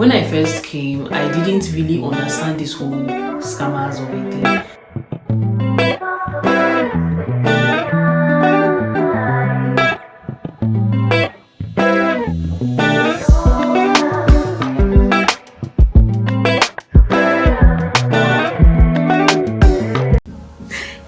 when I first came, I didn't really understand this whole scammers of a thing.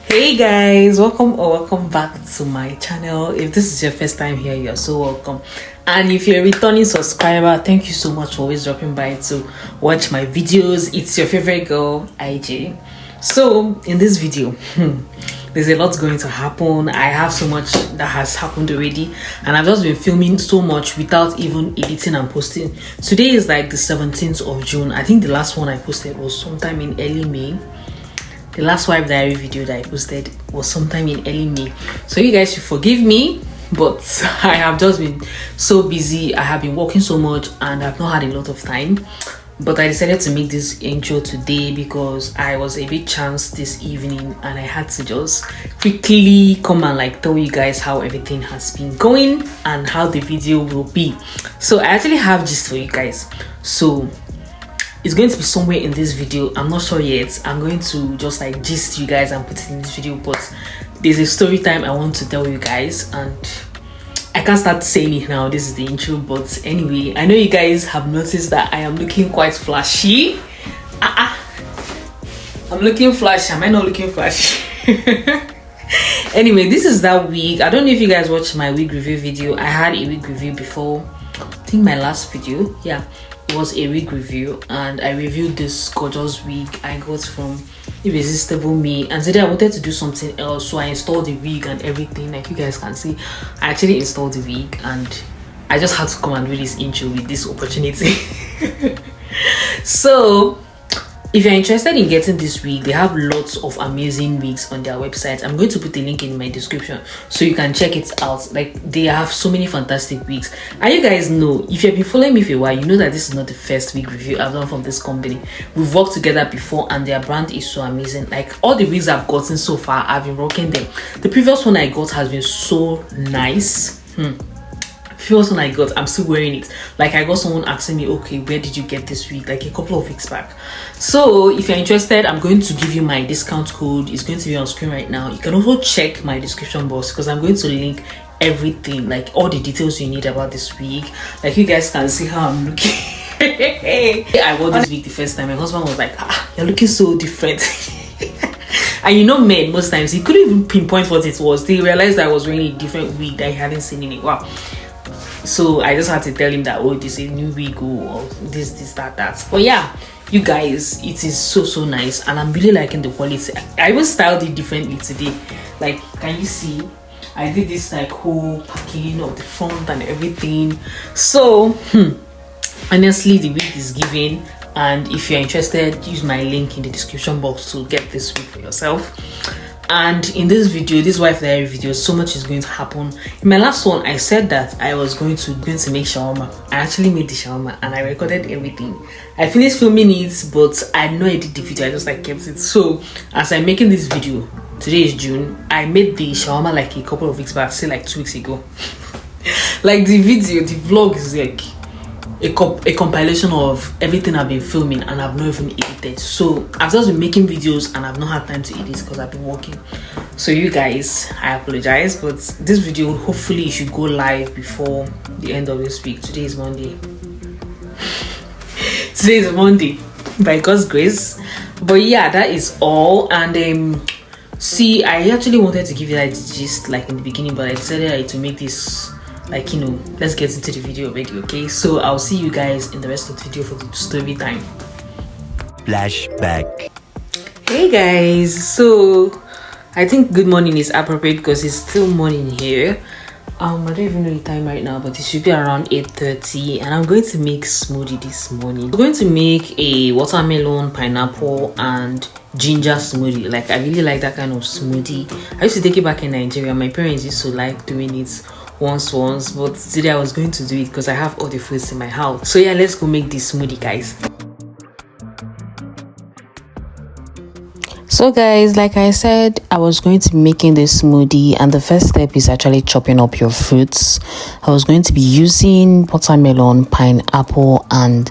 Hey guys, welcome back to my channel. If this is your first time here, you're so welcome, and if you're a returning subscriber, thank you so much for always dropping by to watch my videos. It's your favorite girl, IJ. So in this video, there's a lot going to happen. I have so much that has happened already, and I've just been filming so much without even editing and posting. Today is like the 17th of June. I think the last one I posted was sometime in early May. The last wife diary video that I posted was sometime in early May, so you guys should forgive me, but I have just been so busy. I have been working so much and I've not had a lot of time, but I decided to make this intro today because I was a bit chanced this evening and I had to just quickly come and like tell you guys how everything has been going and how the video will be. So I actually have gist for you guys, so it's going to be somewhere in this video. I'm not sure yet. I'm going to just like gist you guys and put it in this video, but there's a story time I want to tell you guys, and I can't start saying it now. This is the intro, but anyway, I know you guys have noticed that I am looking quite flashy. I'm looking flashy. Am I not looking flashy? Anyway, this is that wig. I don't know if you guys watched my wig review video. I had a wig review before. I think my last video, yeah, was a wig review, and I reviewed this gorgeous wig I got from Irresistible Me, and today I wanted to do something else, so I installed the wig and everything. Like you guys can see, I actually installed the wig, and I just had to come and do this intro with this opportunity. So if you're interested in getting this wig, they have lots of amazing wigs on their website. I'm going to put a link in my description so you can check it out. Like, they have so many fantastic wigs. And you guys know, if you've been following me for a while, you know that this is not the first wig review I've done from this company. We've worked together before and their brand is so amazing. Like, all the wigs I've gotten so far, I've been rocking them. The previous one I got has been so nice. First one I got, I'm still wearing it. Like, I got someone asking me, okay, where did you get this wig, like a couple of weeks back. So if you're interested, I'm going to give you my discount code. It's going to be on screen right now. You can also check my description box because I'm going to link everything, like all the details you need about this wig. Like, you guys can see how I'm looking. I wore this wig the first time. My husband was like, you're looking so different. And you know, men, most times he couldn't even pinpoint what it was. They realized that I was wearing a different wig that he hadn't seen in a while. So I just had to tell him that, oh, this is a new wig, or this, that. But yeah, you guys, it is so nice, and I'm really liking the quality. I even styled it differently today. Like, can you see? I did this like whole packing of the front and everything. So honestly, the wig is giving. And if you're interested, use my link in the description box to get this wig for yourself. And in this video, this wife diary video, so much is going to happen. In my last one, I said that I was going to make shawarma. I actually made the shawarma and I recorded everything. I finished filming it, but I did not edit the video. I just like kept it. So as I'm making this video, today is June. I made the shawarma like a couple of weeks back, say like 2 weeks ago. Like, the video, the vlog is like a compilation of everything I've been filming and I've not even edited. So I've just been making videos and I've not had time to edit because I've been working. So you guys, I apologize, but this video hopefully it should go live before the end of this week. Today is Monday. Today is Monday, by God's grace. But yeah, that is all. And see, I actually wanted to give you that gist like in the beginning, but I decided to make this, like, you know, let's get into the video already. Okay, so I'll see you guys in the rest of the video for the story time. Flashback. Hey guys, so I think good morning is appropriate because it's still morning here. I don't even know the time right now, but it should be around 8:30, and I'm going to make smoothie this morning. I'm going to make a watermelon, pineapple and ginger smoothie. Like, I really like that kind of smoothie. I used to take it back in Nigeria. My parents used to like doing it once, but today I was going to do it because I have all the fruits in my house. So yeah, let's go make this smoothie, guys. So guys, like I said, I was going to be making this smoothie, and the first step is actually chopping up your fruits. I was going to be using watermelon, pineapple and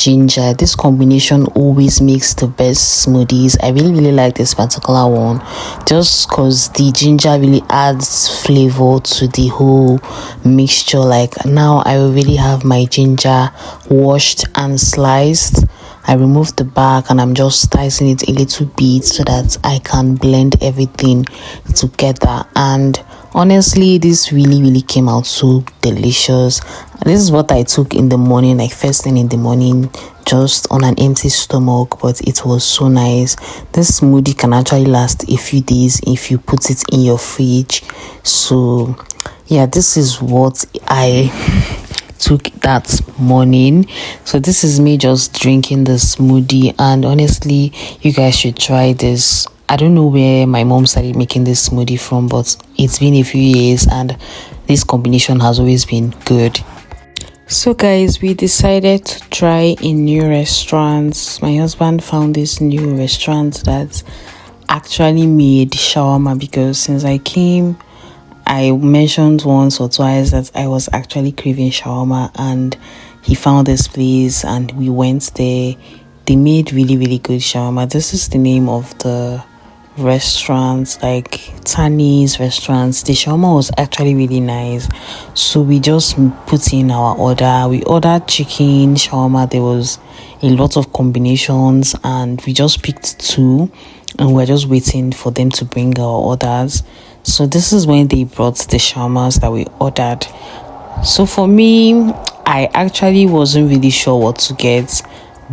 ginger. This combination always makes the best smoothies. I really like this particular one just because the ginger really adds flavor to the whole mixture. Like now I already have my ginger washed and sliced. I removed the bark and I'm just slicing it a little bit so that I can blend everything together. And honestly, this really came out so delicious. This is what I took in the morning, like first thing in the morning, just on an empty stomach, but it was so nice. This smoothie can actually last a few days if you put it in your fridge. So yeah, this is what I took that morning. So this is me just drinking the smoothie, and honestly, you guys should try this. I don't know where my mom started making this smoothie from, but it's been a few years and this combination has always been good. So guys, we decided to try a new restaurant. My husband found this new restaurant that actually made shawarma, because since I came, I mentioned once or twice that I was actually craving shawarma, and he found this place and we went there. They made really good shawarma. This is the name of the restaurant, like Tani's restaurants. The shawarma was actually really nice, so we just put in our order. We ordered chicken shawarma. There was a lot of combinations and we just picked two, and we're just waiting for them to bring our orders. So this is when they brought the shawarmas that we ordered. So for me, I actually wasn't really sure what to get,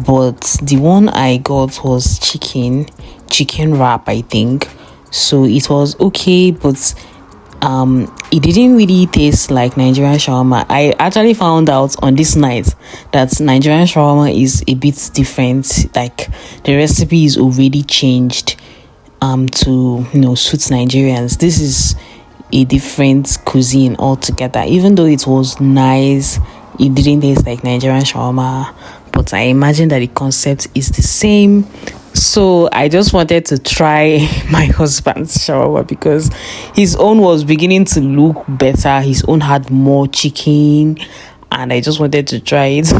but the one I got was chicken wrap, I think. So it was okay, but it didn't really taste like Nigerian shawarma. I actually found out on this night that Nigerian shawarma is a bit different. Like the recipe is already changed to suit Nigerians. This is a different cuisine altogether. Even though it was nice, it didn't taste like Nigerian shawarma, but I imagine that the concept is the same. So I just wanted to try my husband's shawarma because his own was beginning to look better. His own had more chicken, and I just wanted to try it.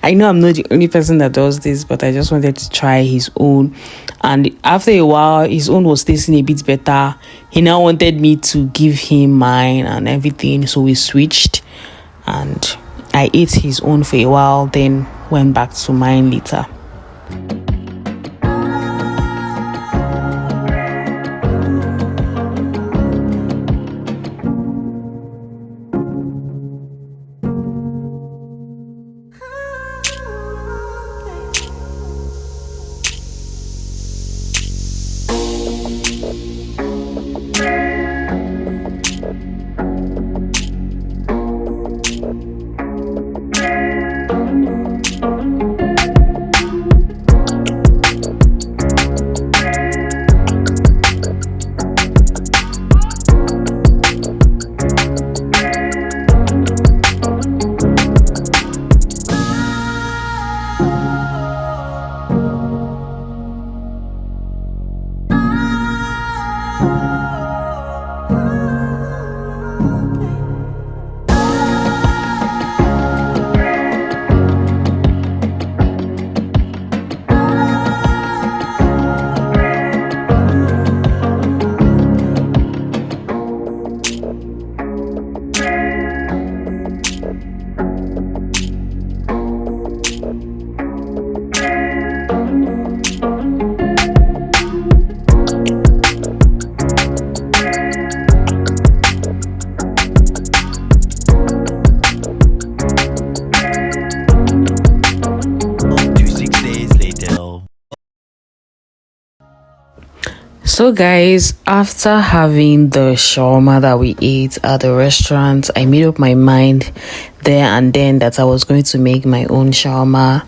I know I'm not the only person that does this, but I just wanted to try his own. And after a while, his own was tasting a bit better. He now wanted me to give him mine and everything. So we switched and I ate his own for a while, then went back to mine later. So guys, after having the shawarma that we ate at the restaurant, I made up my mind there and then that I was going to make my own shawarma,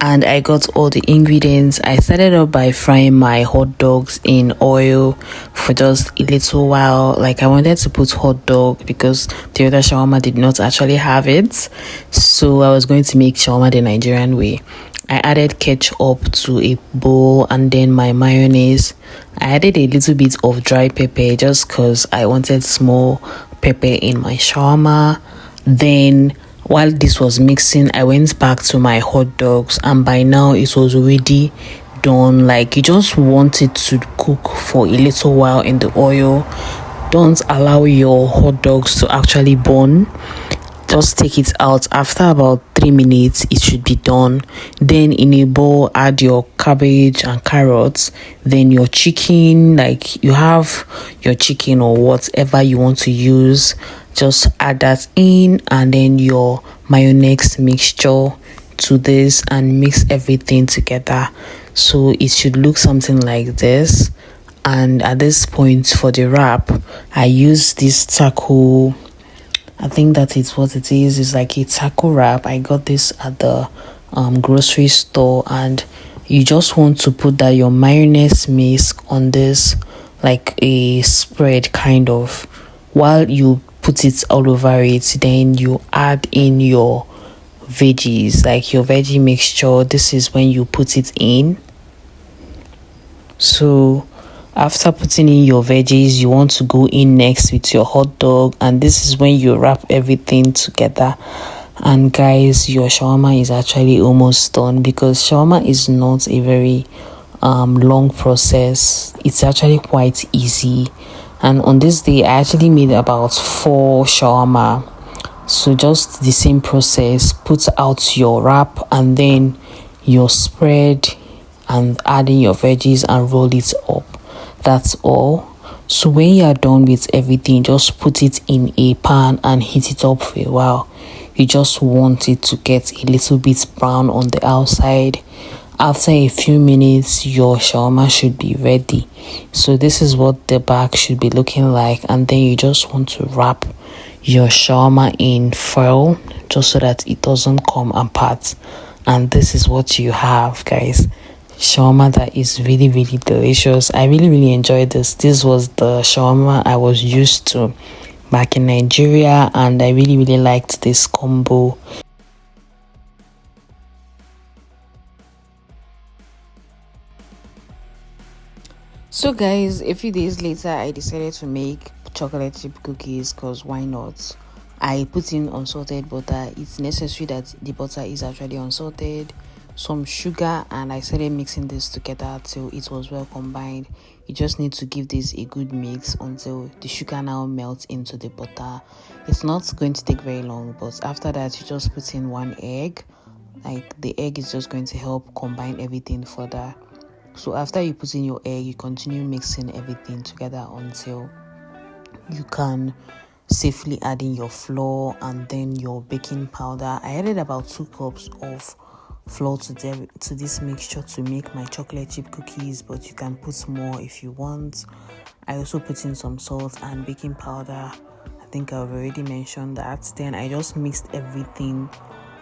and I got all the ingredients. I started up by frying my hot dogs in oil for just a little while. Like I wanted to put hot dog because the other shawarma did not actually have it, so I was going to make shawarma the Nigerian way. I added ketchup to a bowl and then my mayonnaise. I added a little bit of dry pepper just because I wanted small pepper in my shawarma. Then while this was mixing, I went back to my hot dogs, and by now it was already done. Like, you just want it to cook for a little while in the oil. Don't allow your hot dogs to actually burn. Just take it out. After about 3 minutes, it should be done. Then in a bowl, add your cabbage and carrots, then your chicken. Like, you have your chicken or whatever you want to use, just add that in, and then your mayonnaise mixture to this, and mix everything together. So it should look something like this. And at this point, for the wrap, I use this taco. I think that is what it is. It's like a taco wrap. I got this at the grocery store, and you just want to put that your mayonnaise mix on this, like a spread kind of. While you put it all over it, then you add in your veggies, like your veggie mixture. This is when you put it in. So after putting in your veggies, you want to go in next with your hot dog, and this is when you wrap everything together. And guys, your shawarma is actually almost done, because shawarma is not a very long process. It's actually quite easy. And on this day, I actually made about 4 shawarma. So just the same process, put out your wrap and then your spread, and add in your veggies and roll it up. That's all. So when you are done with everything, just put it in a pan and heat it up for a while. You just want it to get a little bit brown on the outside. After a few minutes, your shawarma should be ready. So this is what the back should be looking like, and then you just want to wrap your shawarma in foil just so that it doesn't come apart. And this is what you have, guys. Shawarma that is really delicious. I really enjoyed this. This was the shawarma I was used to back in Nigeria, and I really liked this combo. So guys, a few days later, I decided to make chocolate chip cookies, because why not? I put in unsalted butter. It's necessary that the butter is actually unsalted, some sugar, and I started mixing this together till it was well combined. You just need to give this a good mix until the sugar now melts into the butter. It's not going to take very long, but after that, you just put in 1 egg. Like, the egg is just going to help combine everything further. So after you put in your egg, you continue mixing everything together until you can safely add in your flour and then your baking powder. I added about 2 cups of flour to this mixture to make my chocolate chip cookies, but you can put more if you want. I also put in some salt and baking powder. I think I've already mentioned that. Then I just mixed everything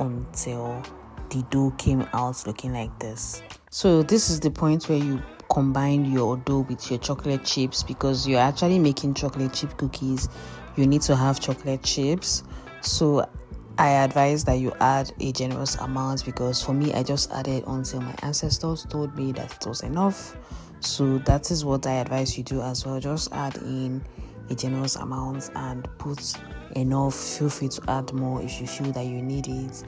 until the dough came out looking like this. So this is the point where you combine your dough with your chocolate chips, because you're actually making chocolate chip cookies. You need to have chocolate chips. So I advise that you add a generous amount, because for me, I just added until my ancestors told me that it was enough. So that is what I advise you do as well. Just add in a generous amount and put enough. Feel free to add more if you feel that you need it.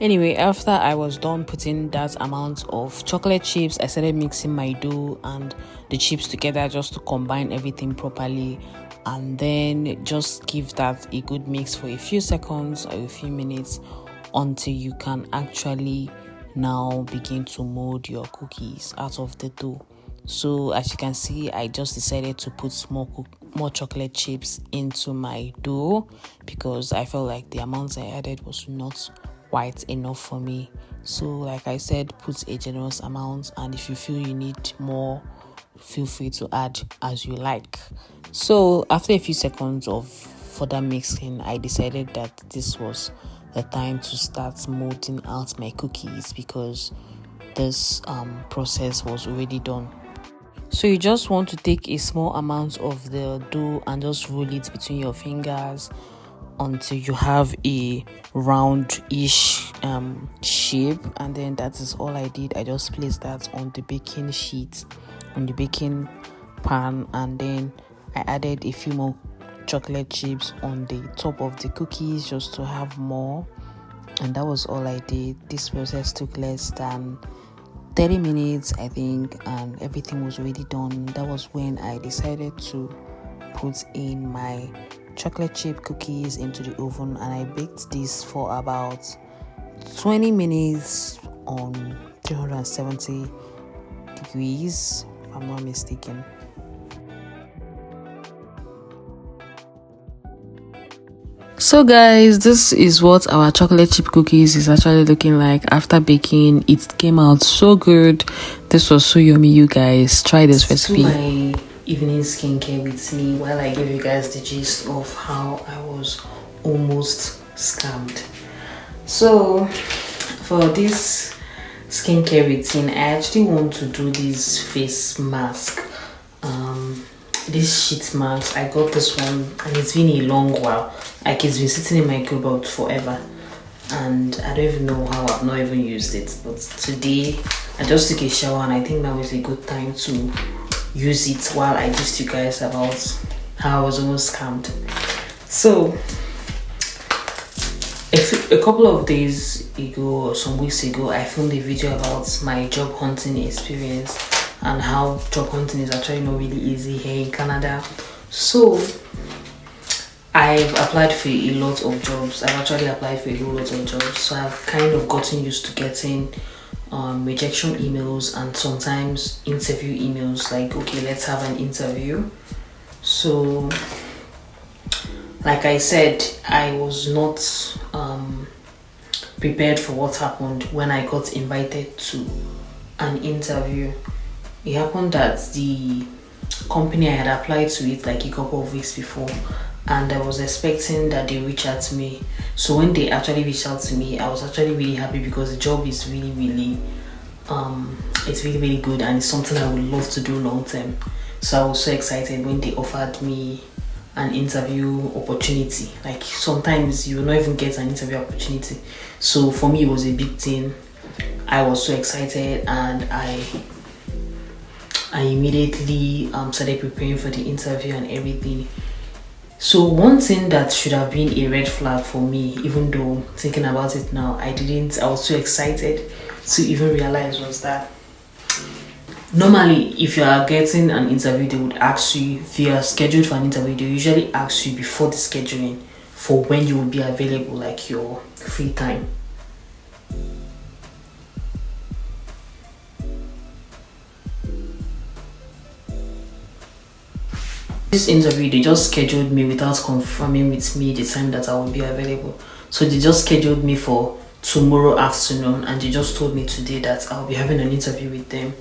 Anyway, after I was done putting that amount of chocolate chips, I started mixing my dough and the chips together just to combine everything properly, and then just give that a good mix for a few seconds or a few minutes until you can actually now begin to mold your cookies out of the dough. So as you can see, I just decided to put more chocolate chips into my dough, because I felt like the amount I added was not quite enough for me. So like I said, put a generous amount, and if you feel you need more, feel free to add as you like. So after a few seconds of further mixing, I decided that this was the time to start molding out my cookies, because this process was already done. So you just want to take a small amount of the dough and just roll it between your fingers until you have a round-ish shape, and then that is all I did. I just placed that on the baking sheet, on the baking pan, and then I added a few more chocolate chips on the top of the cookies just to have more. and that was all I did. This process took less than 30 minutes, I think, and everything was already done. That was when I decided to put in my chocolate chip cookies into the oven, and I baked this for about 20 minutes on 370 degrees, if I'm not mistaken. So guys, this is what our chocolate chip cookies is actually looking like after baking. It came out so good. This was so yummy. You guys try this recipe. My evening skincare with me while I give you guys the gist of how I was almost scammed. So for this skincare routine, I actually want to do this face mask, this sheet mask. I got this one and it's been a long while, like it's been sitting in my cupboard forever, and I don't even know how I've not even used it. But today I just took a shower and I think now is a good time to use it while I just you guys about how I was almost scammed. So a couple of days ago or some weeks ago, I filmed a video about my job hunting experience and how job hunting is actually not really easy here in Canada. So I've applied for a lot of jobs. I've actually applied for a whole lot of jobs. So I've kind of gotten used to getting rejection emails and sometimes interview emails, like, okay, let's have an interview. So like I said, I was not prepared for what happened when I got invited to an interview. It happened that the company I had applied to it like a couple of weeks before, and I was expecting that they reach out to me. So when they actually reached out to me, I was actually really happy because the job is really it's really good, and it's something I would love to do long term. So I was so excited when they offered me an interview opportunity. Like sometimes you will not even get an interview opportunity. So for me it was a big thing. I was so excited, and I immediately started preparing for the interview and everything. So one thing that should have been a red flag for me, even though thinking about it now, I was too excited to even realize, was that normally if you are getting an interview, they would ask you, if you are scheduled for an interview, they usually ask you before the scheduling for when you will be available, like your free time. This interview, they just scheduled me without confirming with me the time that I would be available. So they just scheduled me for tomorrow afternoon, and they just told me today that I'll be having an interview with them.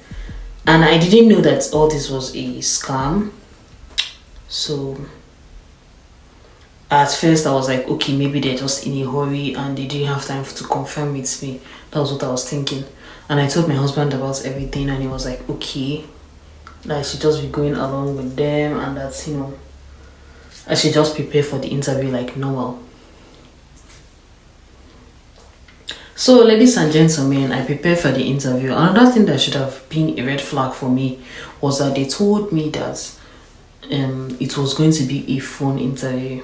And I didn't know that all this was a scam. So at first I was like, okay, maybe they're just in a hurry and they didn't have time to confirm with me. That was what I was thinking. And I told my husband about everything, and he was like, okay, that I should just be going along with them, and that, you know, I should just prepare for the interview like normal. So ladies and gentlemen, I prepared for the interview. Another thing that should have been a red flag for me was that they told me that it was going to be a phone interview.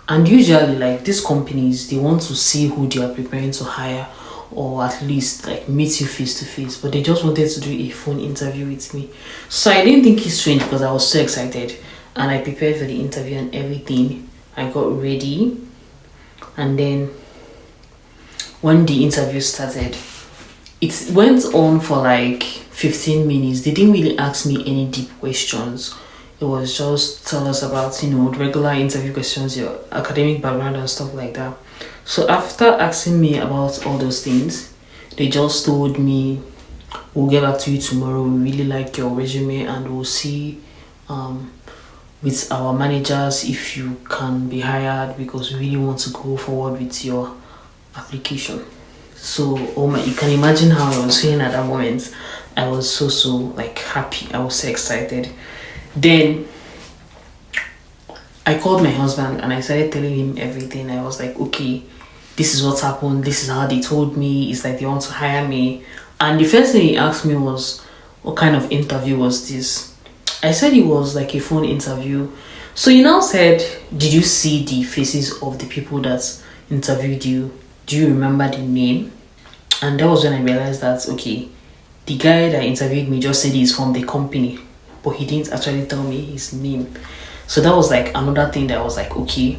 And usually, like, these companies, they want to see who they are preparing to hire, or at least like meet you face to face, but they just wanted to do a phone interview with me. So I didn't think it's strange because I was so excited, and I prepared for the interview and everything. I got ready, and then when the interview started, it went on for like 15 minutes. They didn't really ask me any deep questions. It was just tell us about, you know, regular interview questions, your academic background and stuff like that. So after asking me about all those things, they just told me, we'll get back to you tomorrow. We really like your resume, and we'll see with our managers if you can be hired, because we really want to go forward with your application. So you can imagine how I was feeling at that moment. I was so like happy. I was so excited. Then I called my husband and I started telling him everything. I was like, okay, this is what's happened, this is how they told me, it's like they want to hire me. And the first thing he asked me was, what kind of interview was this? I said it was like a phone interview. So he now said, did you see the faces of the people that interviewed you? do you remember the name? And that was when I realized that, okay, the guy that interviewed me just said he's from the company, but he didn't actually tell me his name. So that was like another thing that I was like, okay,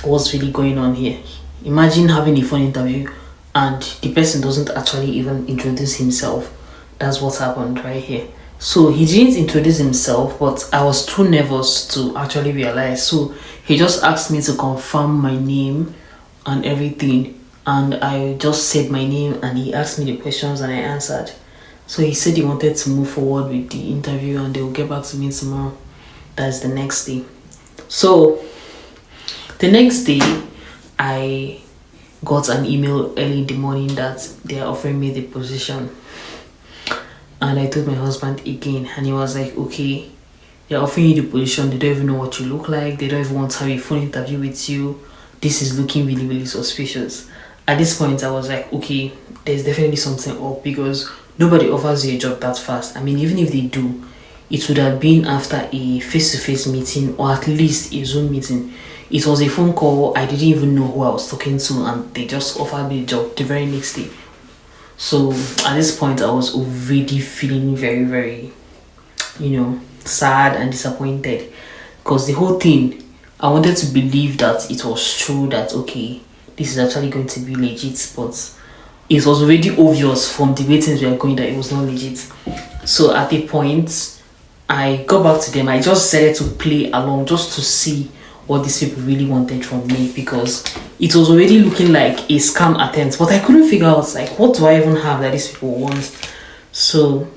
what's really going on here? Imagine having a phone interview and the person doesn't actually even introduce himself. That's what happened right here. So he didn't introduce himself, but I was too nervous to actually realize. So he just asked me to confirm my name and everything, and I just said my name and he asked me the questions and I answered. So he said he wanted to move forward with the interview and they'll get back to me tomorrow. That's the next day. So the next day I got an email early in the morning that they are offering me the position. And I told my husband again, and he was like, okay, they're offering you the position, they don't even know what you look like, they don't even want to have a phone interview with you. This is looking really, really suspicious. At this point, I was like, okay, there's definitely something up, because nobody offers you a job that fast. I mean, even if they do, it would have been after a face-to-face meeting or at least a Zoom meeting. It was a phone call. I didn't even know who I was talking to, and they just offered me a job the very next day. So at this point, I was already feeling very, very, sad and disappointed, because the whole thing, I wanted to believe that it was true, that okay, this is actually going to be legit, but it was already obvious from the way things were going that it was not legit. So at a point, I got back to them. I just decided to play along just to see what these people really wanted from me, because it was already looking like a scam attempt, but I couldn't figure out like, what do I even have that these people want? So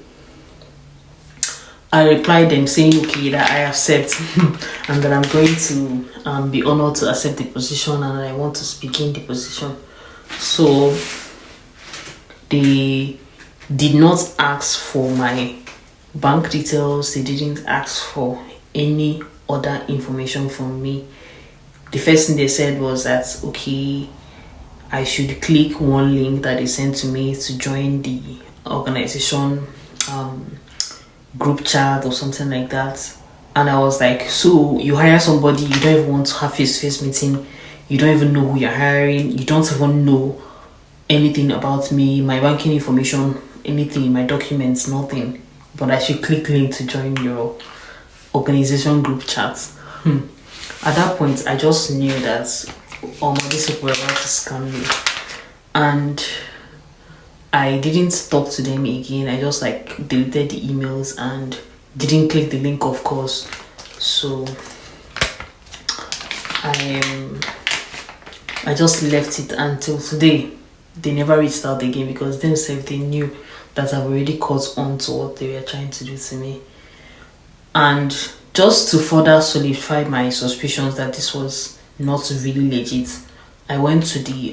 I replied them saying, okay, that I accept and that I'm going to be honored to accept the position and I want to begin the position. So they did not ask for my bank details. They didn't ask for any other information from me. The first thing they said was that, okay, I should click one link that they sent to me to join the organization group chat or something like that. And I was like, so you hire somebody, you don't even want to have face-to-face meeting, you don't even know who you're hiring, you don't even know anything about me, my banking information, anything, my documents, nothing, but I should click link to join your organization group chat. At that point, I just knew that these people were about to scam me, and I didn't talk to them again. I just like deleted the emails and didn't click the link, of course. So I just left it until today. They never reached out again, because themselves, they knew that I've already caught on to what they were trying to do to me. And just to further solidify my suspicions that this was not really legit, I went to the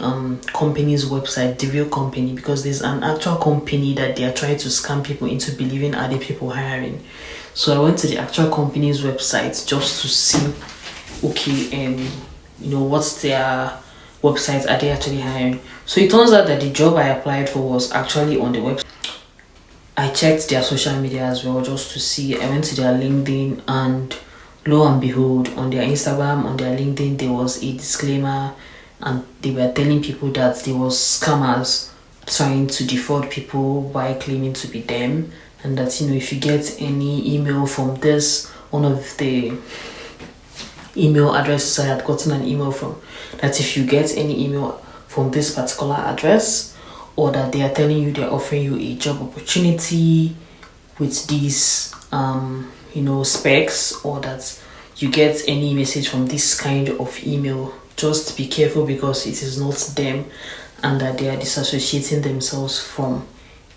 company's website, the real company, because there's an actual company that they are trying to scam people into believing are the people hiring. So I went to the actual company's website just to see, okay, what's their website, are they actually hiring? So it turns out that the job I applied for was actually on the website. I checked their social media as well just to see. I went to their LinkedIn, and lo and behold, on their Instagram, on their LinkedIn, there was a disclaimer, and they were telling people that there was scammers trying to defraud people by claiming to be them, and that if you get any email from this, one of the email addresses I had gotten an email from, that if you get any email from this particular address, or that they are telling you they're offering you a job opportunity with these specs, or that you get any message from this kind of email, just be careful, because it is not them, and that they are disassociating themselves from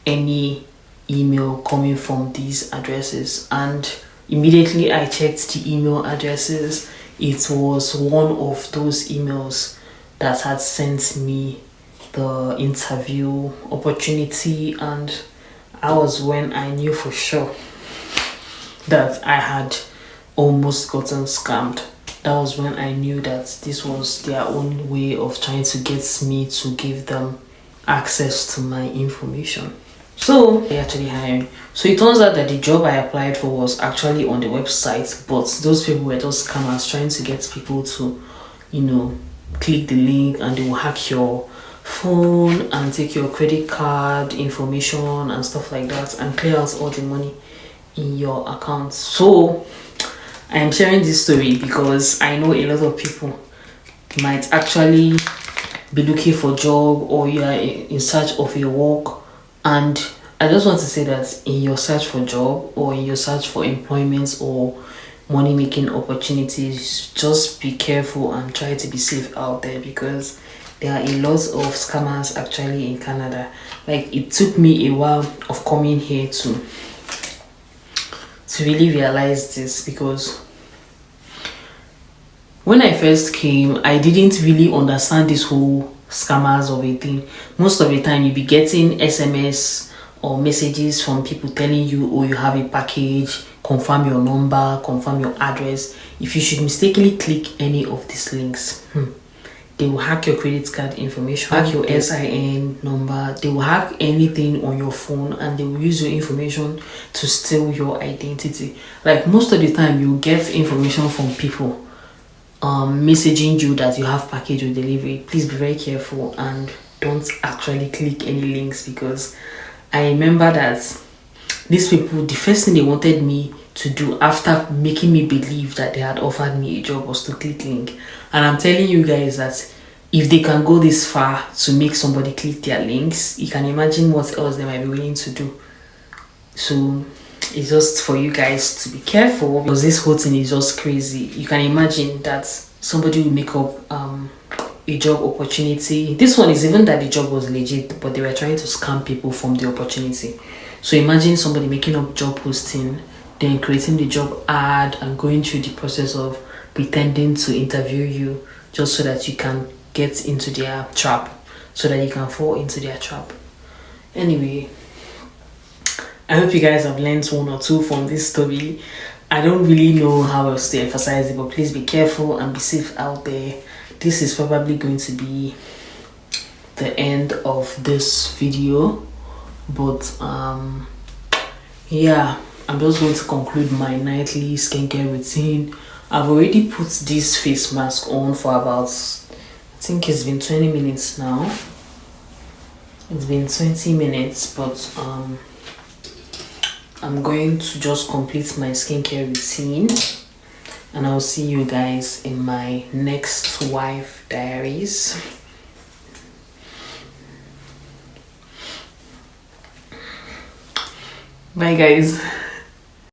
any email coming from these addresses. And immediately I checked the email addresses. It was one of those emails that had sent me the interview opportunity, and I was when I knew for sure that I had almost gotten scammed. That was when I knew that this was their own way of trying to get me to give them access to my information. So they actually hired. So it turns out that the job I applied for was actually on the website, but those people were just scammers trying to get people to, click the link and they will hack your phone and take your credit card information and stuff like that and clear out all the money in your account. So I am sharing this story because I know a lot of people might actually be looking for a job, or you are in search of a work. And I just want to say that in your search for job, or in your search for employment or money making opportunities, just be careful and try to be safe out there, because there are a lot of scammers actually in Canada. Like, it took me a while of coming here to really realize this, because when I first came, I didn't really understand this whole scammers of a thing. Most of the time you'll be getting SMS or messages from people telling you, oh, you have a package, confirm your number, confirm your address. If you should mistakenly click any of these links, they will hack your credit card information, hack your SIN number, they will hack anything on your phone, and they will use your information to steal your identity. Like, most of the time you get information from people messaging you that you have package or delivery. Please be very careful and don't actually click any links, because I remember that these people, the first thing they wanted me to do after making me believe that they had offered me a job was to click link. And I'm telling you guys that if they can go this far to make somebody click their links, you can imagine what else they might be willing to do. So it's just for you guys to be careful, because this whole thing is just crazy. You can imagine that somebody will make up a job opportunity. This one is even that the job was legit, but they were trying to scam people from the opportunity. So imagine somebody making up job posting, then creating the job ad and going through the process of pretending to interview you just so that you can get into their trap, so that you can fall into their trap. Anyway, I hope you guys have learned one or two from this story. I don't really know how else to emphasize it, but please be careful and be safe out there. This is probably going to be the end of this video, but yeah, I'm just going to conclude my nightly skincare routine. I've already put this face mask on for about, I think it's been 20 minutes now. It's been 20 minutes, but I'm going to just complete my skincare routine, and I'll see you guys in my next wife diaries. Bye guys.